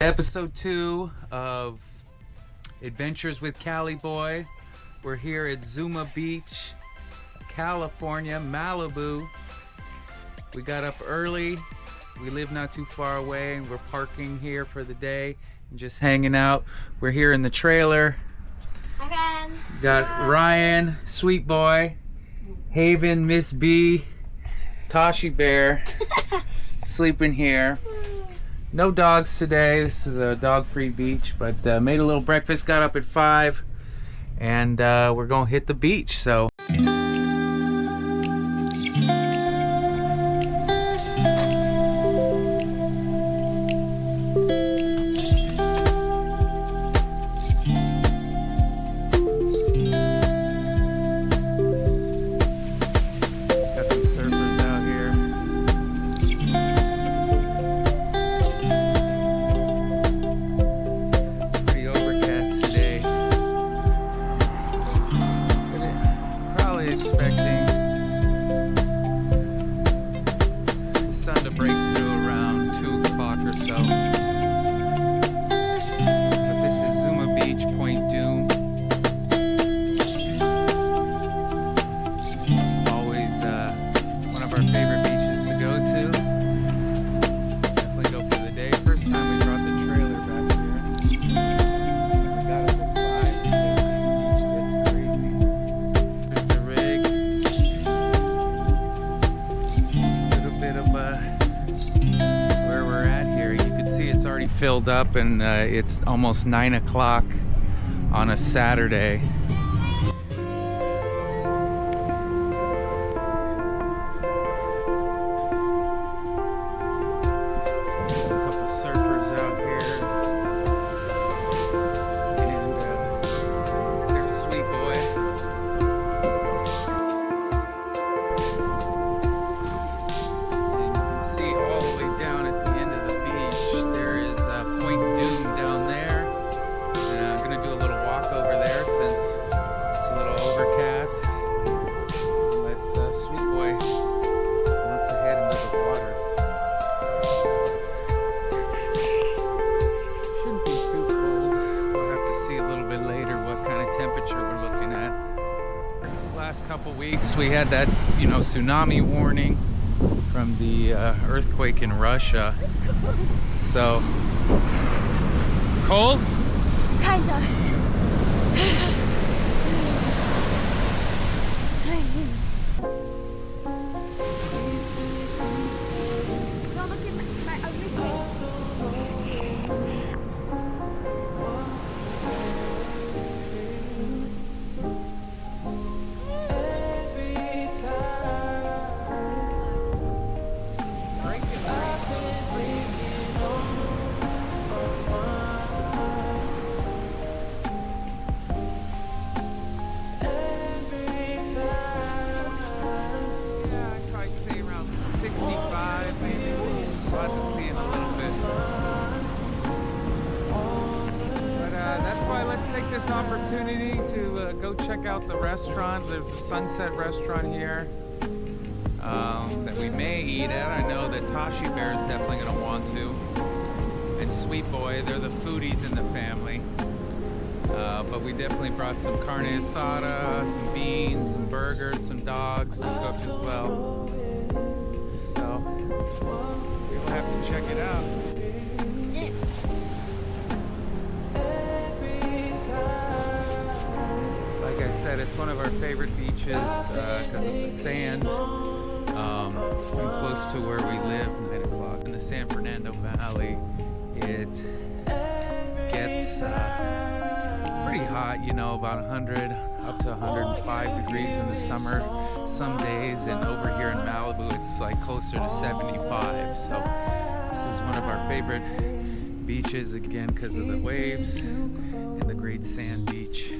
Episode 2 of Adventures with Cali Boy. We're here at Zuma Beach, California, Malibu. We got up early. We live not too far away, and we're parking here for the day and just hanging out. We're here in the trailer. Hi, friends. Got Ryan, Sweet Boy, Haven, Miss B, Toshi Bear sleeping here. No dogs today. This is a dog-free beach, but made a little breakfast, got up at 5, and we're going to hit the beach, so. Expecting the sun to break through around 2 o'clock or so. But this is Zuma Beach, Point Dume. Always one of our favorite beaches to go to. Definitely go for the day. First time we brought the trailer back here. We got up at 5 because this beach gets crazy. There's the rig. Where we're at here, you can see it's already filled up, and it's almost 9 o'clock on a Saturday. A couple surfers out here, and there's Sweet Boy. Point Dume down there, and I'm gonna do a little walk over there since it's a little overcast. Unless Sweet Boy wants to head into the water. Shouldn't be too cold. We'll have to see a little bit later what kind of temperature we're looking at. Last couple weeks we had that, tsunami warning from the earthquake in Russia. So. Cold? Kinda. Don't look at my ugly face. This opportunity to go check out the restaurant. There's a Sunset restaurant here that we may eat at. I know that Toshi Bear is definitely going to want to. And Sweet Boy, they're the foodies in the family. But we definitely brought some carne asada, some beans, some burgers, some dogs to cook as well. So we will have to check it out. Like I said, it's one of our favorite beaches because of the sand. And close to where we live, 9 o'clock in the San Fernando Valley, it gets pretty hot, about 100 up to 105 degrees in the summer some days, and over here in Malibu it's like closer to 75. So this is one of our favorite beaches, again because of the waves and the great sand beach.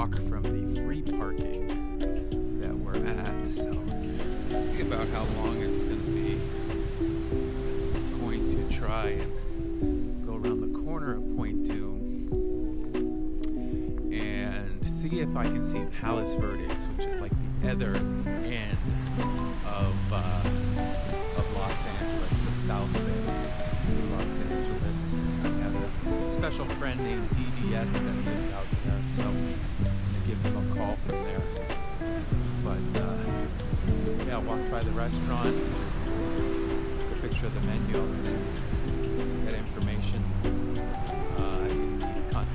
walk from the free parking that we're at. So let's see about how long it's going to be. I'm going to try and go around the corner of Point Dume and see if I can see Palos Verdes, which is like the other end of Los Angeles, the south end of Los Angeles. I have a special friend named DDS that lives out there, so I'm gonna give him a call from there. But yeah, I'll walk by the restaurant, take a picture of the menu, I'll see that information in the content.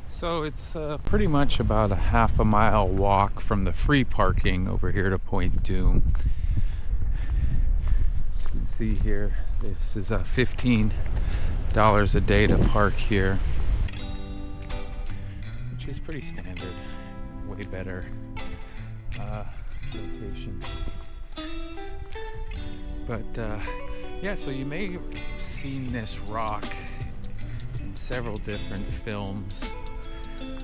So it's pretty much about a half a mile walk from the free parking over here to Point Dume. As you can see here, this is $15 a day to park here, which is pretty standard, way better location. But yeah, so you may have seen this rock in several different films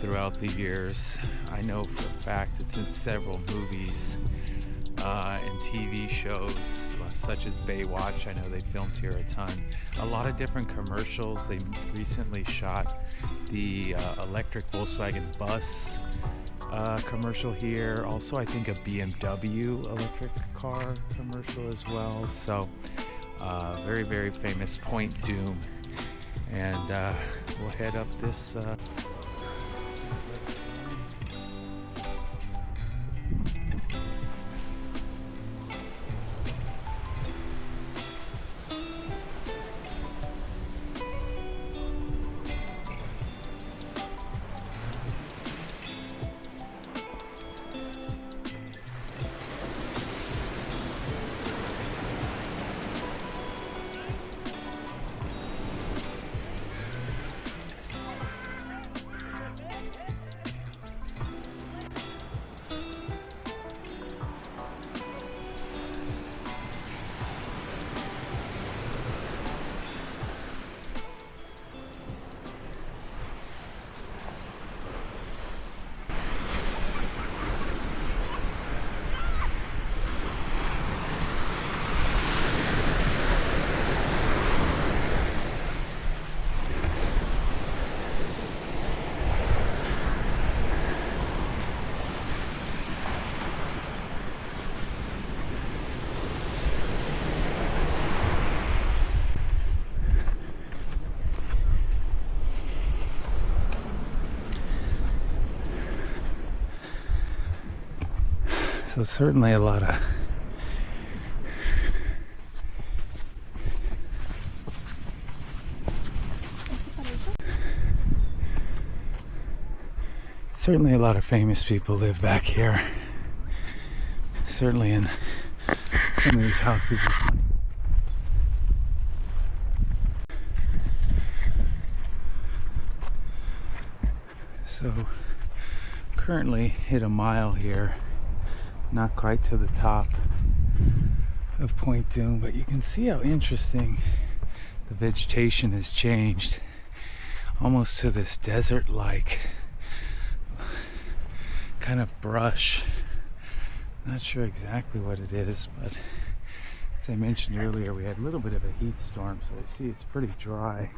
throughout the years. I know for a fact it's in several movies and TV shows such as Baywatch. I know they filmed here a ton. A lot of different commercials. They recently shot the electric Volkswagen bus commercial here. Also, I think a BMW electric car commercial as well. So very, very famous Point Dume. And we'll head up this So certainly a lot of famous people live back here. Certainly in some of these houses. So currently hit a mile here. Not quite to the top of Point Dume, but you can see how interesting the vegetation has changed, almost to this desert-like kind of brush. Not sure exactly what it is, but as I mentioned earlier, we had a little bit of a heat storm, so I see it's pretty dry.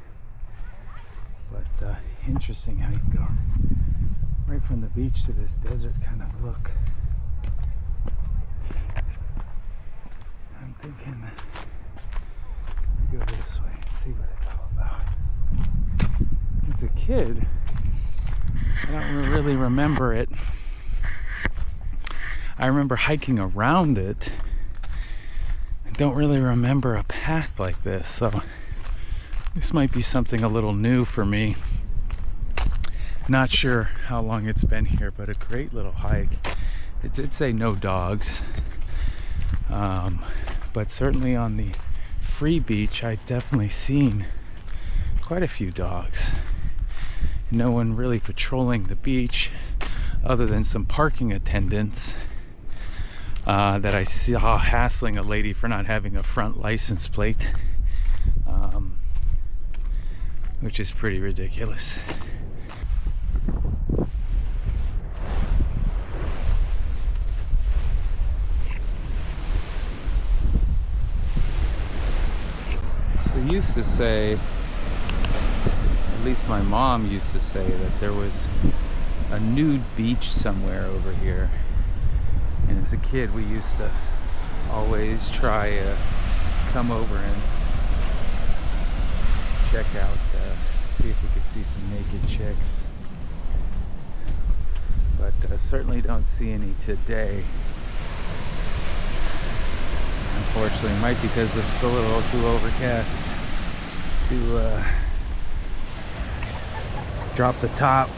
But interesting how you can go right from the beach to this desert kind of look. I'm thinking go this way and see what it's all about. As a kid, I don't really remember it. I remember hiking around it. I don't really remember a path like this, so this might be something a little new for me. Not sure how long it's been here, but a great little hike. It did say no dogs, but certainly on the free beach I've definitely seen quite a few dogs. No one really patrolling the beach other than some parking attendants that I saw hassling a lady for not having a front license plate, which is pretty ridiculous. So they used to say, at least my mom used to say, that there was a nude beach somewhere over here. And as a kid, we used to always try to come over and check out, see if we could see some naked chicks. But certainly don't see any today. Unfortunately, might be because it's a little too overcast to drop the top.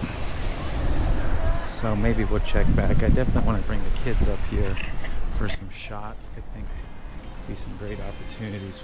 So maybe we'll check back. I definitely want to bring the kids up here for some shots. I think be some great opportunities.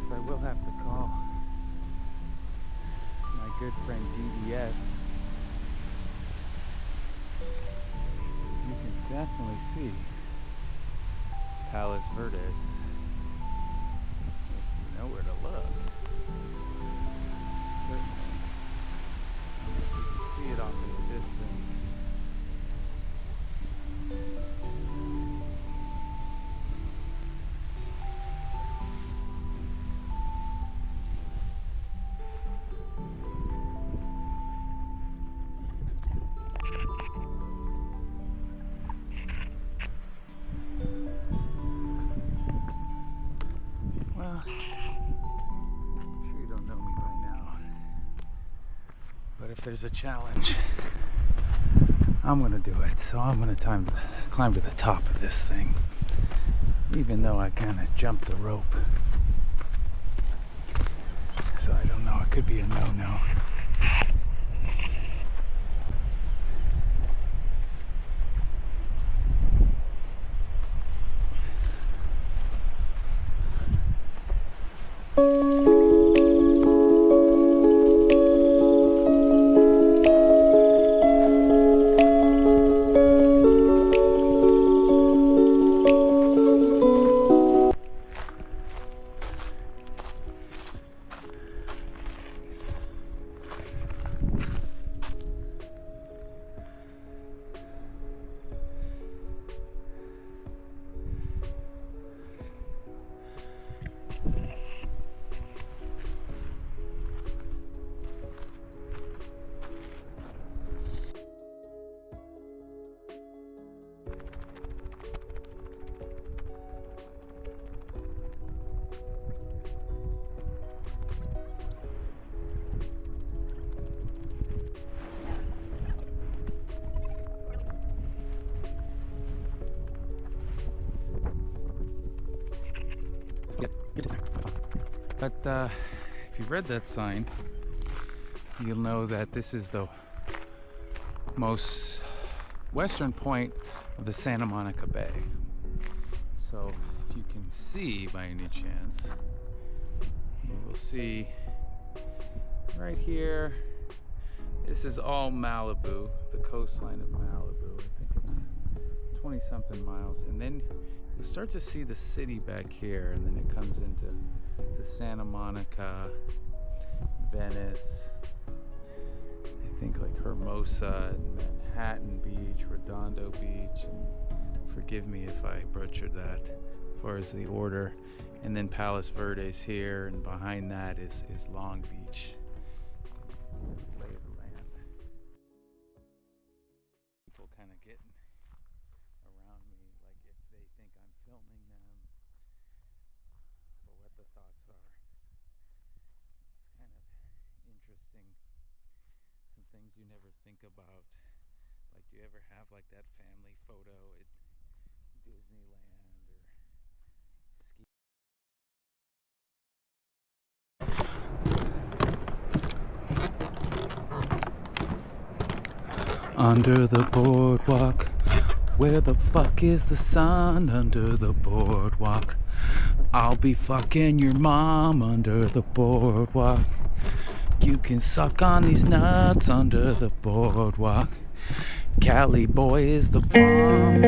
I will have to call my good friend DDS. You can definitely see Palos Verdes if you know where to look. Certainly. You can see it off in the distance. Well, I'm sure you don't know me by now, but if there's a challenge, I'm gonna do it. So I'm gonna climb to the top of this thing, even though I kind of jumped the rope. So I don't know, it could be a no-no. But if you've read that sign, you'll know that this is the most western point of the Santa Monica Bay. So if you can see by any chance, you will see right here, this is all Malibu, the coastline of Malibu. I think it's 20 something miles. And then you'll start to see the city back here, and then it comes into the Santa Monica, Venice, I think like Hermosa, and Manhattan Beach, Redondo Beach, and forgive me if I butchered that as far as the order. And then Palos Verdes here, and behind that is Long Beach. Lay of the land. People kind of getting around me like if they think I'm filming them or what the thoughts are. It's kind of interesting. Some things you never think about. Like, do you ever have like that family photo at Disneyland or ski? Under the boardwalk, where the fuck is the sun? Under the boardwalk, I'll be fucking your mom. Under the boardwalk, you can suck on these nuts. Under the boardwalk, Cali boy is the bomb.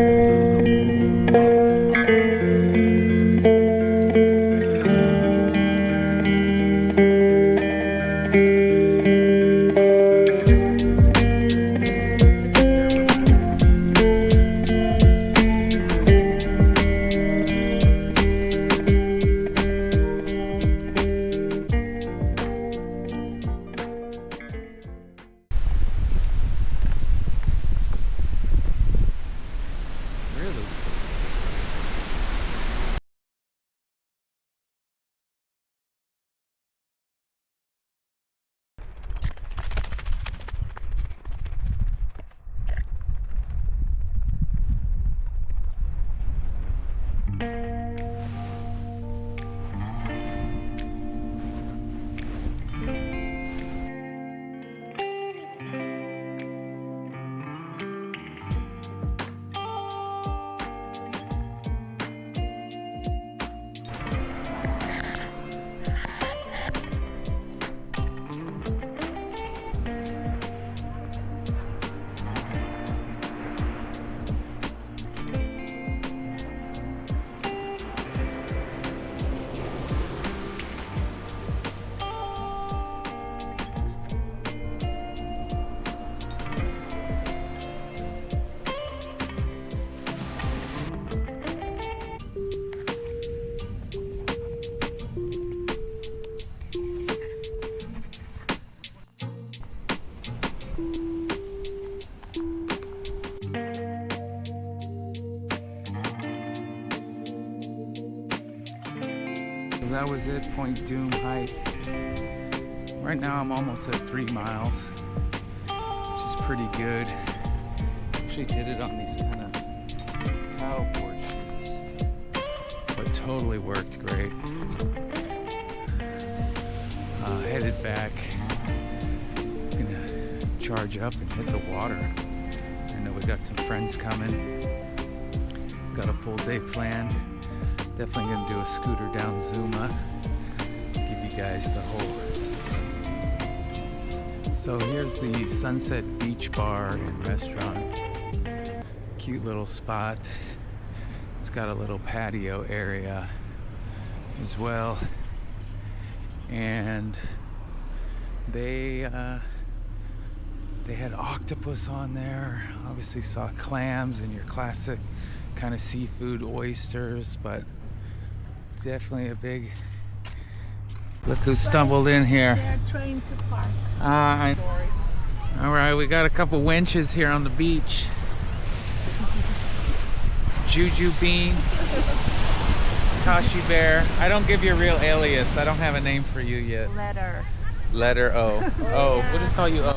Under the boardwalk. That was it, Point Dume hike. Right now I'm almost at 3 miles, which is pretty good. Actually did it on these kind of paddleboard shoes, but totally worked great. Headed back, gonna charge up and hit the water. I know we got some friends coming, got a full day planned. Definitely gonna do a scooter down Zuma, give you guys the whole. So here's the Sunset Beach Bar and Restaurant. Cute little spot. It's got a little patio area as well. And they had octopus on there. Obviously saw clams and your classic kind of seafood oysters, but definitely a big. Look who stumbled in here. They're trying to park. All right, we got a couple winches here on the beach. It's Juju Bean, Kashi Bear. I don't give you a real alias. I don't have a name for you yet. Letter O. Oh, we'll just call you O.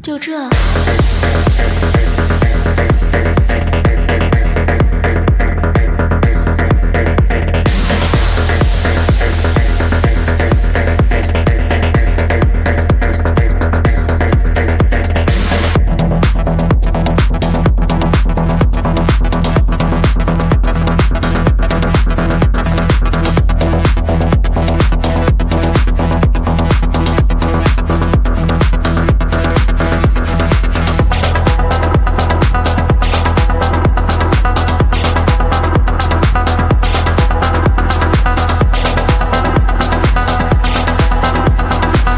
就这。